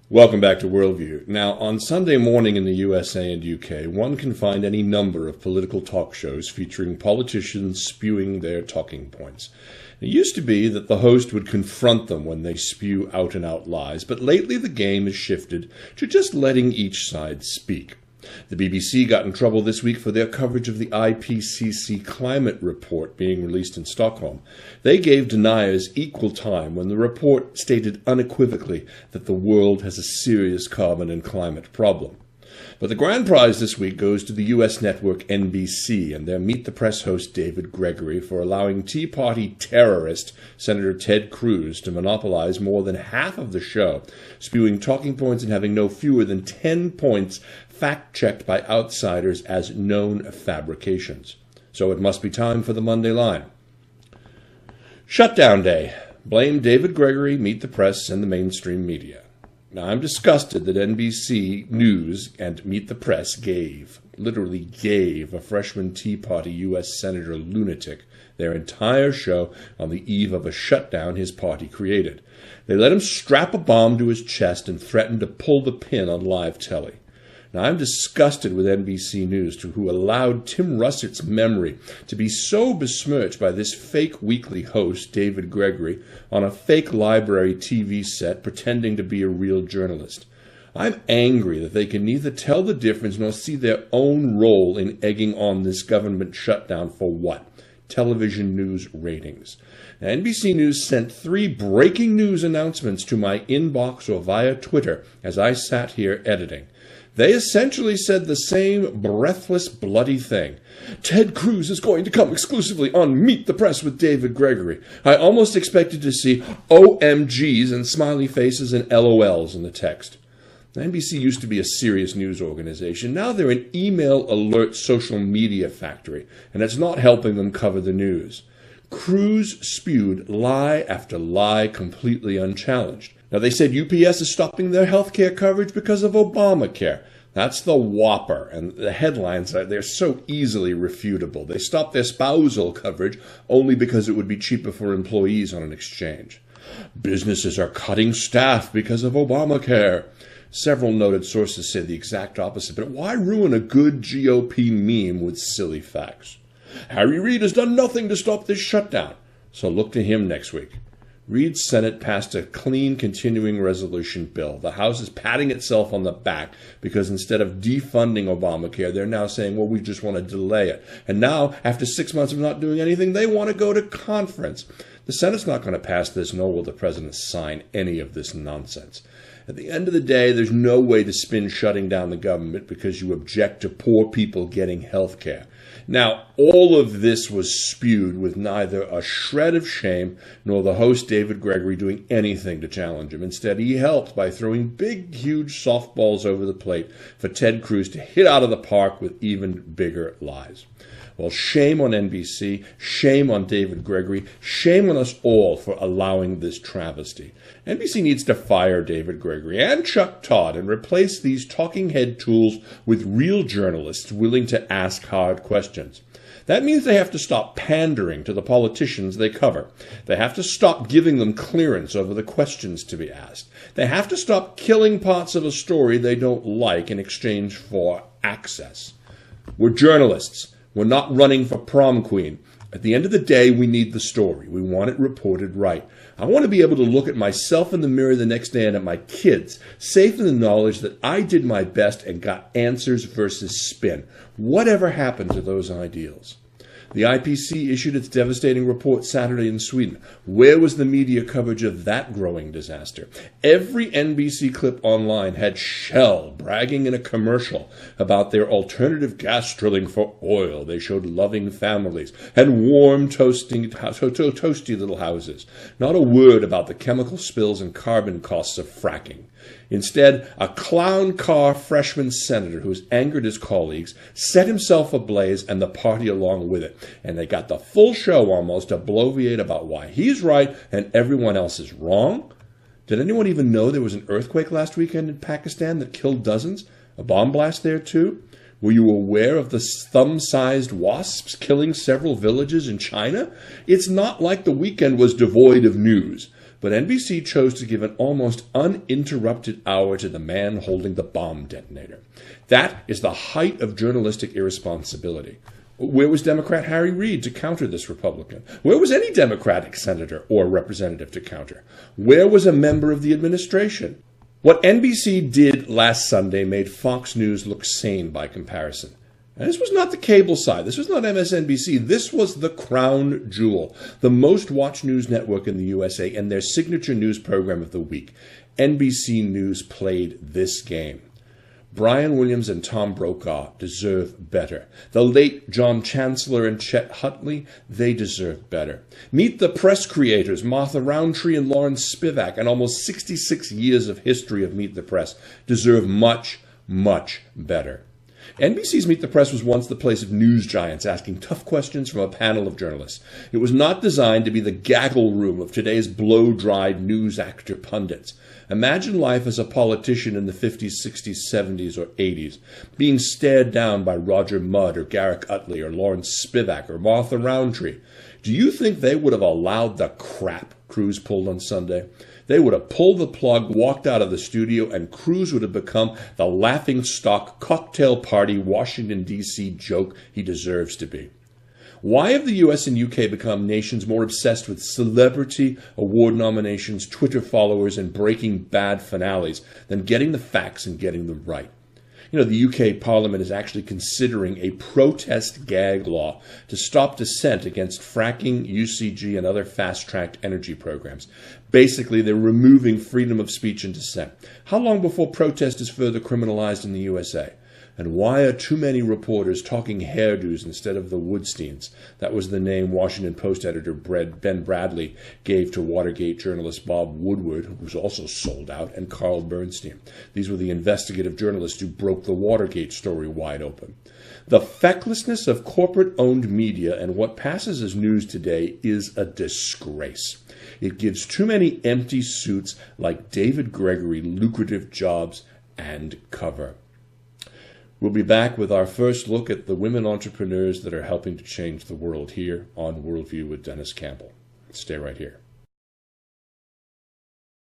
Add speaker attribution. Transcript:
Speaker 1: Welcome back to Worldview. Now, on Sunday morning in the USA and UK, one can find any number of political talk shows featuring politicians spewing their talking points. It used to be that the host would confront them when they spew out-and-out lies, but lately the game has shifted to just letting each side speak. The BBC got in trouble this week for their coverage of the IPCC climate report being released in Stockholm. They gave deniers equal time when the report stated unequivocally that the world has a serious carbon and climate problem. But the grand prize this week goes to the U.S. network NBC and their Meet the Press host David Gregory for allowing Tea Party terrorist Senator Ted Cruz to monopolize more than half of the show, spewing talking points and having no fewer than 10 points fact-checked by outsiders as known fabrications. So it must be time for the Monday line. Shutdown Day. Blame David Gregory, Meet the Press, and the mainstream media. Now, I'm disgusted that NBC News and Meet the Press literally gave a freshman Tea Party U.S. Senator lunatic their entire show on the eve of a shutdown his party created. They let him strap a bomb to his chest and threaten to pull the pin on live telly. Now, I'm disgusted with NBC News, who allowed Tim Russert's memory to be so besmirched by this fake weekly host, David Gregory, on a fake library TV set pretending to be a real journalist. I'm angry that they can neither tell the difference nor see their own role in egging on this government shutdown for what? Television news ratings. Now, NBC News sent 3 breaking news announcements to my inbox or via Twitter as I sat here editing. They essentially said the same breathless, bloody thing. Ted Cruz is going to come exclusively on Meet the Press with David Gregory. I almost expected to see OMGs and smiley faces and LOLs in the text. NBC used to be a serious news organization. Now they're an email alert social media factory, and it's not helping them cover the news. Cruz spewed lie after lie completely unchallenged. Now, they said UPS is stopping their health care coverage because of Obamacare. That's the whopper, and the headlines, they're so easily refutable. They stopped their spousal coverage only because it would be cheaper for employees on an exchange. Businesses are cutting staff because of Obamacare. Several noted sources say the exact opposite, but why ruin a good GOP meme with silly facts? Harry Reid has done nothing to stop this shutdown, so look to him next week. Reid's Senate passed a clean continuing resolution bill. The House is patting itself on the back because instead of defunding Obamacare, they're now saying, well, we just want to delay it. And now, after 6 months of not doing anything, they want to go to conference. The Senate's not going to pass this, nor will the president sign any of this nonsense. At the end of the day, there's no way to spin shutting down the government because you object to poor people getting health care. Now, all of this was spewed with neither a shred of shame nor the host David Gregory doing anything to challenge him. Instead, he helped by throwing big, huge softballs over the plate for Ted Cruz to hit out of the park with even bigger lies. Well, shame on NBC, shame on David Gregory, shame on us all for allowing this travesty. NBC needs to fire David Gregory and Chuck Todd and replace these talking head tools with real journalists willing to ask hard questions. That means they have to stop pandering to the politicians they cover. They have to stop giving them clearance over the questions to be asked. They have to stop killing parts of a story they don't like in exchange for access. We're journalists. We're not running for prom queen. At the end of the day, we need the story. We want it reported right. I want to be able to look at myself in the mirror the next day and at my kids, safe in the knowledge that I did my best and got answers versus spin. Whatever happened to those ideals? The IPCC issued its devastating report Saturday in Sweden. Where was the media coverage of that growing disaster? Every NBC clip online had Shell bragging in a commercial about their alternative gas drilling for oil. They showed loving families and warm, toasty little houses. Not a word about the chemical spills and carbon costs of fracking. Instead, a clown car freshman senator who has angered his colleagues set himself ablaze and the party along with it. And they got the full show almost to bloviate about why he's right and everyone else is wrong. Did anyone even know there was an earthquake last weekend in Pakistan that killed dozens? A bomb blast there too? Were you aware of the thumb-sized wasps killing several villages in China? It's not like the weekend was devoid of news. But but NBC chose to give an almost uninterrupted hour to the man holding the bomb detonator. That is the height of journalistic irresponsibility. Where was Democrat Harry Reid to counter this Republican? Where was any Democratic senator or representative to counter? Where was a member of the administration? What NBC did last Sunday made Fox News look sane by comparison. And this was not the cable side. This was not MSNBC. This was the crown jewel, the most watched news network in the USA, and their signature news program of the week. NBC News played this game. Brian Williams and Tom Brokaw deserve better. The late John Chancellor and Chet Hutley, they deserve better. Meet the press creators, Martha Rountree and Laurence Spivak, and almost 66 years of history of Meet the Press deserve much, much better. NBC's Meet the Press was once the place of news giants asking tough questions from a panel of journalists. It was not designed to be the gaggle room of today's blow-dried news actor pundits. Imagine life as a politician in the 50s, 60s, 70s, or 80s, being stared down by Roger Mudd or Garrick Utley or Laurence Spivak or Martha Rountree. Do you think they would have allowed the crap Cruz pulled on Sunday? They would have pulled the plug, walked out of the studio, and Cruz would have become the laughingstock cocktail party Washington, D.C. joke he deserves to be. Why have the U.S. and U.K. become nations more obsessed with celebrity, award nominations, Twitter followers, and Breaking Bad finales than getting the facts and getting them right? You know, the UK Parliament is actually considering a protest gag law to stop dissent against fracking, UCG, and other fast-tracked energy programs. Basically, they're removing freedom of speech and dissent. How long before protest is further criminalized in the USA? And why are too many reporters talking hairdos instead of the Woodsteins? That was the name Washington Post editor Ben Bradley gave to Watergate journalist Bob Woodward, who was also sold out, and Carl Bernstein. These were the investigative journalists who broke the Watergate story wide open. The fecklessness of corporate-owned media and what passes as news today is a disgrace. It gives too many empty suits like David Gregory lucrative jobs and cover. We'll be back with our first look at the women entrepreneurs that are helping to change the world here on Worldview with Dennis Campbell. Stay right here.